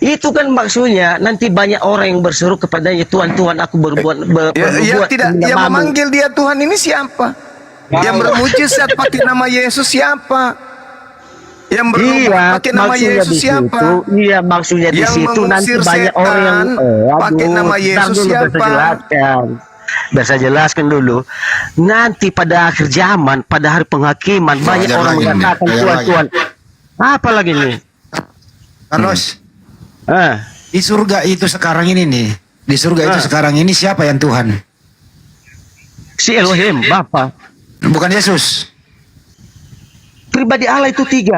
Itu kan maksudnya nanti banyak orang yang berseru kepadanya, Tuhan, Tuhan, aku berbuat Tidak, yang memanggil dia Tuhan ini siapa? Yang bermujizat pakai nama Yesus siapa? Yang berubah pakai nama Yesus siapa? Iya, maksudnya di situ nanti banyak orang yang pakai nama Yesus siapa? Bisa jelaskan dulu. Nanti pada akhir zaman, pada hari penghakiman, banyak orang mengatakan Tuhan, Tuhan. Apa lagi nih? Carlos, di surga itu sekarang ini nih, di surga itu sekarang ini siapa yang Tuhan? Si Elohim, Bapa. Bukan Yesus. Pribadi Allah itu 3.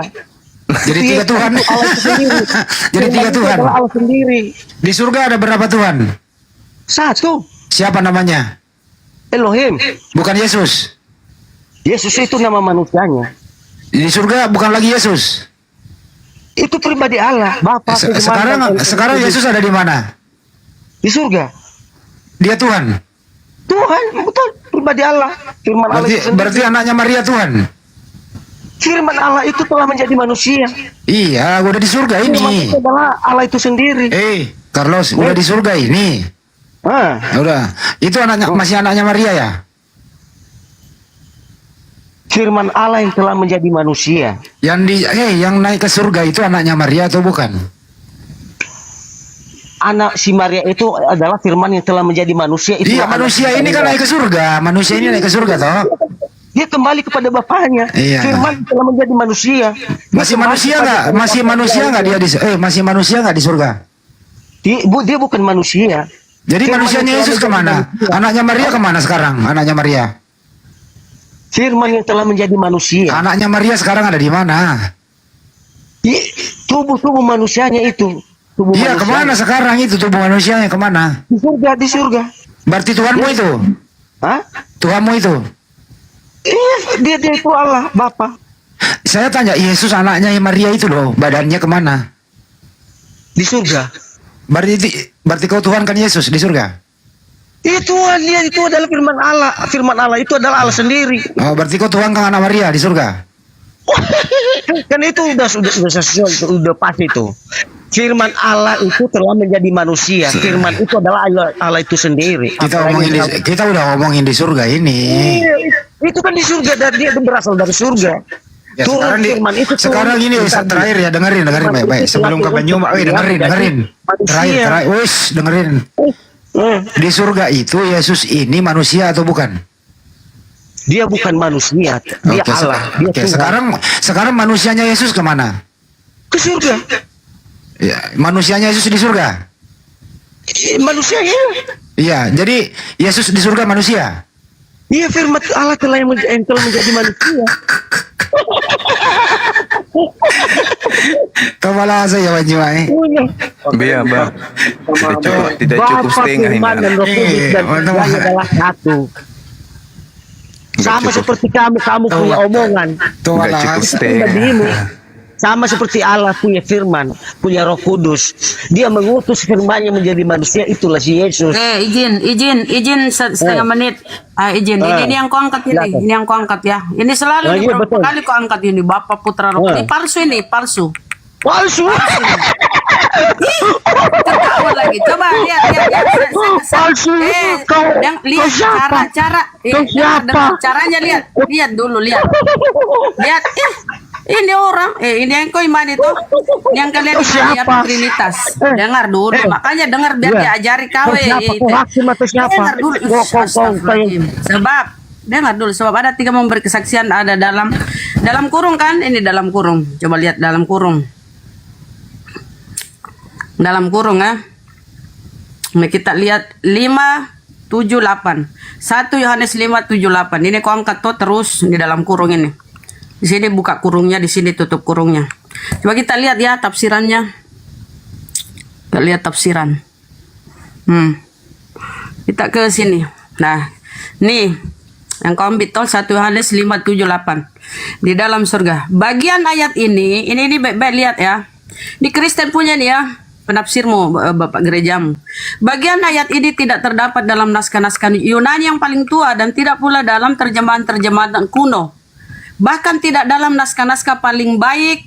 Jadi 3 Tuhan. Allah itu sendiri. Jadi 3 Tuhan. Allah sendiri. Di surga ada berapa Tuhan? 1. Siapa namanya? Elohim. Bukan Yesus. Yesus itu nama manusianya. Di surga bukan lagi Yesus. Itu pribadi Allah, Bapa. Sekarang Yesus ada di mana? Di surga. Dia Tuhan. Tuhan, betul, pribadi Allah. Firman Allah itu Berarti anaknya Maria Tuhan. Firman Allah itu telah menjadi manusia. Iya, udah di surga ini. Firman itu adalah Allah itu sendiri. Carlos, udah di surga ini. Udah. Itu masih anaknya Maria ya? Firman Allah yang telah menjadi manusia. Yang naik ke surga itu anaknya Maria atau bukan? Anak si Maria itu adalah firman yang telah menjadi manusia. Iya, manusia ini kan naik ke surga. Manusia ini naik ke surga toh. Dia kembali kepada bapaknya. Iya. Firman telah menjadi manusia. Masih manusia nggak? Masih manusia nggak dia masih manusia nggak di surga? Dia bukan manusia. Jadi manusianya Yesus kemana? Anaknya Maria kemana sekarang? Anaknya Maria. Firman yang telah menjadi manusia. Anaknya Maria sekarang ada di mana? Tubuh manusianya itu. Iya, kemana sekarang itu tubuh manusianya kemana? Di surga, di surga. Berarti Tuhanmu itu? Hah? Tuhanmu itu? Iya, dia itu Allah, Bapa. Saya tanya, Yesus anaknya Maria itu loh, badannya kemana? Di surga. Berarti kau Tuhan kan Yesus di surga? Itu dia itu adalah firman Allah. Firman Allah itu adalah Allah sendiri. Oh, berarti kau Tuhan kan anak Maria di surga? Kan itu sudah pasti itu. Firman Allah itu telah menjadi manusia. Firman itu adalah Allah itu sendiri. Kita udah ngomongin di surga ini. Itu kan di surga, dan dia berasal dari surga. Ya, sekarang ini terakhir ya, dengerin baik-baik sebelum kapan nyoba. Dengerin. Terakhir, dengerin. Di surga itu Yesus ini manusia atau bukan? Dia bukan manusia, dia Allah. Sekarang manusianya Yesus kemana? Ke surga. Ya, manusianya Yesus di surga. Manusianya. Iya, jadi Yesus di surga manusia. Iya, firman Allah telah menjadi manusia. Kepala saya Wajimai. Biar bang, tidak cukup setengah ini. Firman dan Roh Kudus dan Tuhan adalah satu. Sama seperti kamu punya omongan. Tidak cukup setengah. Sama seperti Allah punya firman, punya Roh Kudus. Dia mengutus firman-Nya menjadi manusia, itulah si Yesus. Izin setengah menit. Izin. Ini yang kau angkat ini. Ini yang kau angkat ya. Ini selalu berapa kali kau angkat ini, Bapak Putra Roh. Ini palsu ini, palsu. Palsu. Ketawa lagi. Coba lihat. Palsu. Lihat cara. Caranya lihat. Lihat dulu, lihat. Lihat. Ini orang, ini yang kau iman itu, yang kalian imani apa Trinitas. Dengar dulu, makanya dengar biar diajari kau. Dengar dulu, sebab dengar dulu, sebab ada 3 memberi kesaksian, ada dalam kurung kan, ini dalam kurung. Coba lihat dalam kurung ya. Nah, kita lihat 5:7-8, 1 Yohanes 5:7-8. Ini kau angkat tuh terus di dalam kurung ini. Di sini buka kurungnya, di sini tutup kurungnya. Coba kita lihat ya tafsirannya. Kita lihat tafsiran. Kita ke sini. Nah, nih yang kau ambil 1 Yohanes 5:7-8 di dalam surga. Bagian ayat ini baik-baik lihat ya. Di Kristen punya nih ya, penafsirmu Bapak gerejamu. Bagian ayat ini tidak terdapat dalam naskah-naskah Yunani yang paling tua dan tidak pula dalam terjemahan-terjemahan kuno. Bahkan tidak dalam naskah-naskah paling baik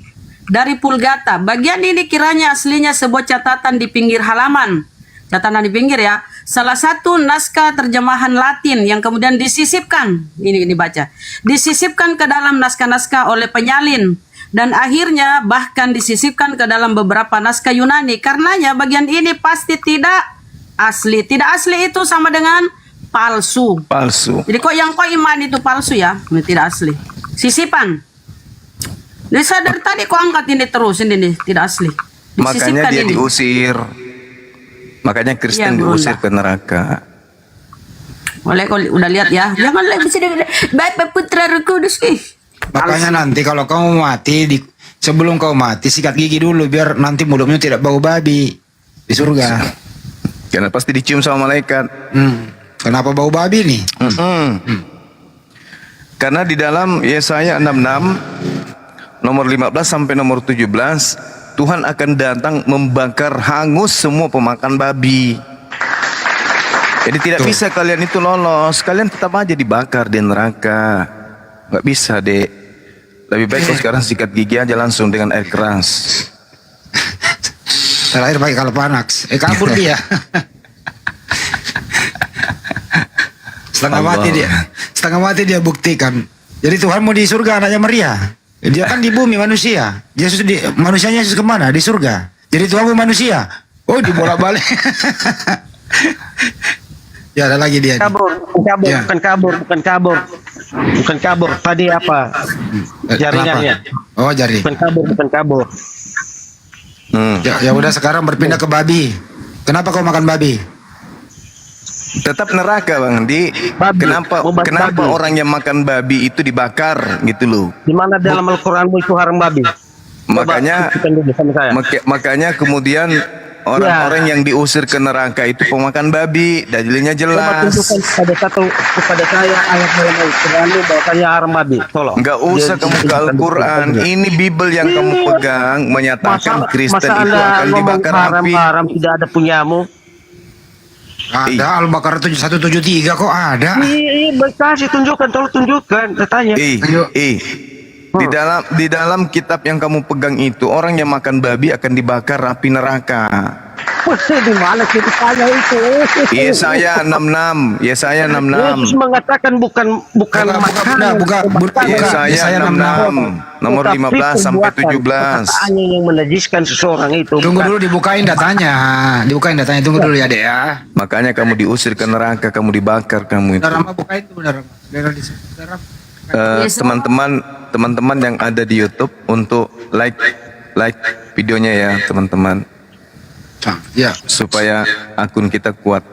dari Vulgata. Bagian ini kiranya aslinya sebuah catatan di pinggir halaman. Catatan di pinggir ya. Salah satu naskah terjemahan Latin yang kemudian disisipkan. Ini baca. Disisipkan ke dalam naskah-naskah oleh penyalin. Dan akhirnya bahkan disisipkan ke dalam beberapa naskah Yunani. Karenanya bagian ini pasti tidak asli. Tidak asli itu sama dengan palsu. Palsu. Jadi kok yang kau iman itu palsu ya? Ini tidak asli. Sisipan. Jadi sadar tadi kok angkat ini terus ini tidak asli. Makanya Disisipkan dia ini. diusir. Makanya Kristen Iya, diusir Bunda. ke neraka. Oleh kau udah lihat ya. Jangan lagi Bapak Putra Roh Kudus. Makanya nanti kalau kamu mati sebelum kau mati sikat gigi dulu biar nanti mulutmu tidak bau babi di surga. Karena pasti dicium sama malaikat. Kenapa bau babi nih? Karena di dalam Yesaya 66 nomor 15 sampai nomor 17, Tuhan akan datang membakar hangus semua pemakan babi. Jadi tidak bisa kalian itu lolos. Kalian tetap aja dibakar di neraka. Nggak bisa, Dek. Lebih baik kau sekarang sikat gigi aja langsung dengan air keras. Terakhir pakai Kalpanax. Kabur dia. Setengah mati dia buktikan. Jadi Tuhan mau di surga anaknya Maria. Dia kan di bumi manusia. Manusianya Yesus kemana? Di surga. Jadi Tuhan mau manusia. Oh, dibolak-balik. Ya, ada lagi dia. Kabur, Ya. bukan kabur. Tadi apa? Jaringannya. Kenapa? Oh, jari. Bukan kabur. Ya udah sekarang berpindah ke babi. Kenapa kau makan babi? Tetap neraka, Bang. Babi. Kenapa Obat babi. orang yang makan babi itu dibakar gitu loh. Di mana dalam Al-Qur'anmu itu haram babi? Makanya Coba buktikan dulu sama saya. makanya kemudian orang-orang yang diusir ke neraka itu pemakan babi. Dalilnya Coba jelas. tunjukkan kepada saya ayat dalam Al-Qur'anmu bahwasanya haram babi. Tolong. Enggak usah kamu ke Al-Quran. Ini Bible yang kamu pegang menyatakan Kristen itu akan dibakar api. Haram tidak ada punyamu. Ada Al-Baqarah 173 kok ada. Iya, kasih tunjukkan, tolong tunjukkan. Katanya. Ayo. Di dalam kitab yang kamu pegang itu, orang yang makan babi akan dibakar api neraka. Di mana ceritanya itu? Yesaya 66. Yesus mengatakan bukan makanan. Yesaya 66 nomor 15 sampai 17. Perkataannya yang menajiskan seseorang itu. Tunggu dulu dibukain datanya. Tunggu dulu ya, Dek ya. Makanya kamu diusir ke neraka, kamu dibakar kamu itu. Benar Rama bukain tuh, benar. Teman-teman yang ada di YouTube untuk like videonya ya, teman-teman. Ya. Supaya akun kita kuat.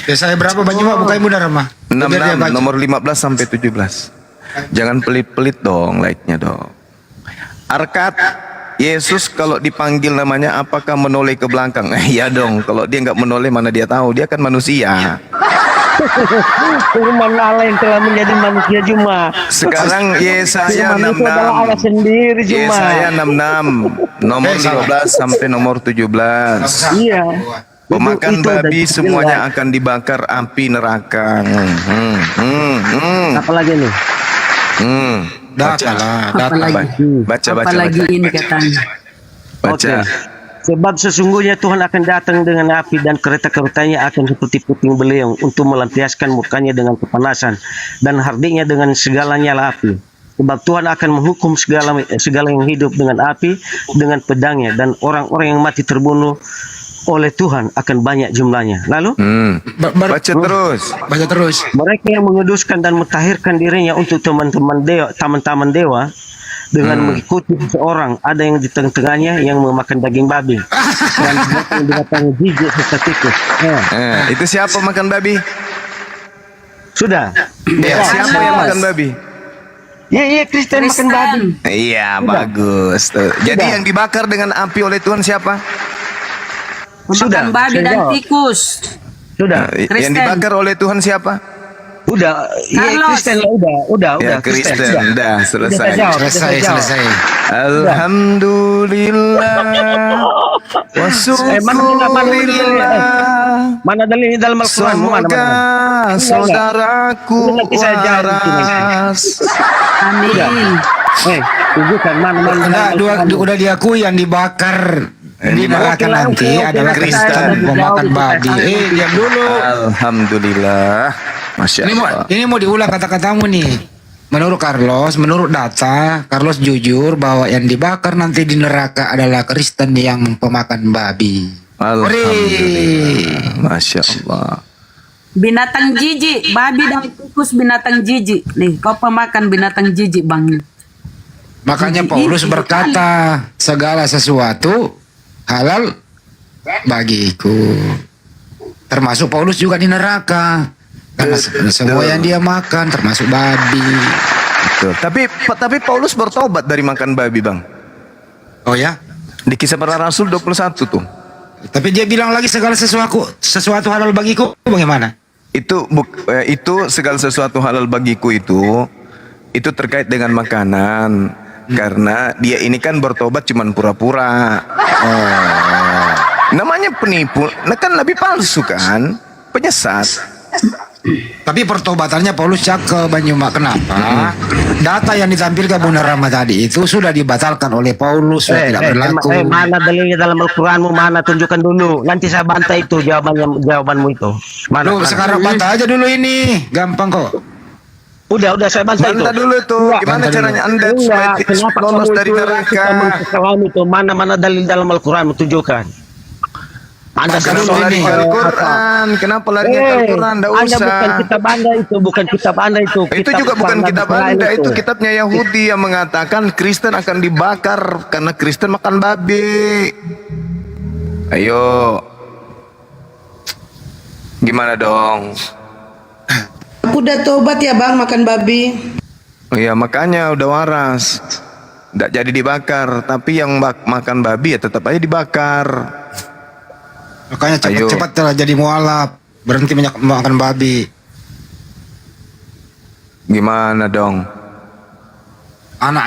Saya berapa banyak Pak bukain Bunda Rama? 66 nomor 15 sampai 17. Jangan pelit-pelit dong like-nya dong. Arkat, Yesus kalau dipanggil namanya apakah menoleh ke belakang? Iya dong, kalau dia nggak menoleh mana dia tahu, dia kan manusia. Firman Allah yang telah menjadi manusia cuma. Sekarang Yesaya Firman itu adalah Allah 66. sendiri cuma. Yesaya 66 nomor 15 sampai nomor 17. Iya. Pemakan Itu udah babi jelas. semuanya akan dibakar api neraka. Apa lagi nih? Data lah, data. Baca. Apalagi ini katanya. Baca. Oke. Sebab sesungguhnya Tuhan akan datang dengan api dan kereta-keretanya akan seperti puting beliung untuk melampiaskan mukanya dengan kepanasan dan hardiknya dengan segalanya lah api. Sebab Tuhan akan menghukum segala yang hidup dengan api, dengan pedangnya, dan orang-orang yang mati terbunuh oleh Tuhan akan banyak jumlahnya. Lalu Baca terus. Baca terus. mereka yang menguduskan dan mentahirkan dirinya untuk teman-teman dewa dengan mengikuti seseorang, ada yang di tengah-tengahnya yang memakan daging babi dan yang binatang jijik serta tikus. Itu siapa makan babi? Sudah. Ya, siapa yang makan babi? Iya, Kristen makan babi. Iya, bagus tuh. Jadi yang dibakar dengan api oleh Tuhan siapa? Sudah, Makan babi saya dan jawab. tikus. Sudah. Yang Kristen. dibakar oleh Tuhan siapa? Udah, iya Carlos. Kristen lah, udah, Ya, Kristen. Dah, selesai. Selesai. Alhamdulillah. Wa syukurillah. Mana dalilnya dalam Al-Quran? Semoga saudaraku Nanti saya jawab di sini. waras. Amin. Tunjukkan mana Udah diakui yang dibakar di neraka nanti adalah Kristen. Kristen pemakan babi. Diam dulu. Alhamdulillah. Masya Allah. Ini mau diulang kata-katamu nih. Menurut Carlos, menurut data, Carlos jujur bahwa yang dibakar nanti di neraka adalah Kristen yang pemakan babi. Alhamdulillah. Masya Allah. Binatang jijik, babi dan tikus binatang jijik. Nih, kau pemakan binatang jijik, Bang. Makanya Jijik Paulus itu berkata, segala sesuatu halal bagiku. Termasuk Paulus juga di neraka. Karena semua yang dia makan termasuk babi. Betul. Tapi Paulus bertobat dari makan babi, Bang. Oh ya? Di Kisah Para Rasul 21 tuh. Tapi dia bilang lagi segala sesuatu halal bagiku. Bagaimana? Itu segala sesuatu halal bagiku itu terkait dengan makanan. Karena dia ini kan bertobat cuman pura-pura. Namanya penipu. Nah kan nabi palsu kan, penyesat. Tapi pertobatannya Paulus cakep, Banyuma. Kenapa? Data yang ditampilkan Bunda Rama tadi itu sudah dibatalkan oleh Paulus, sudah tidak berlaku. Mana dalilnya dalam Al-Quranmu? Mana? Tunjukkan dulu. Nanti saya bantai itu jawabanmu itu. Mana? Loh, sekarang bantai aja dulu ini, gampang kok. Udah saya bantai itu. Bantah dulu itu. Gimana caranya Anda supaya Kenapa lolos kamu dari neraka? itu mana dalil dalam Al-Quranmu? Tunjukkan. Anda Kenapa lari ke Al-Quran? Kenapa larinya ke Al-Quran? Nggak Anda usah. bukan kitab Anda itu, bukan kitab Anda itu. Itu juga bukan kitab Anda, itu kitabnya Yahudi yang mengatakan Kristen akan dibakar karena Kristen makan babi. Ayo. Gimana dong? Aku udah tobat ya bang makan babi. Oh iya, makanya udah waras. Nggak jadi dibakar, tapi yang makan babi ya tetap aja dibakar. Makanya cepat-cepat telah jadi mualaf, berhenti makan babi. Gimana dong? Anak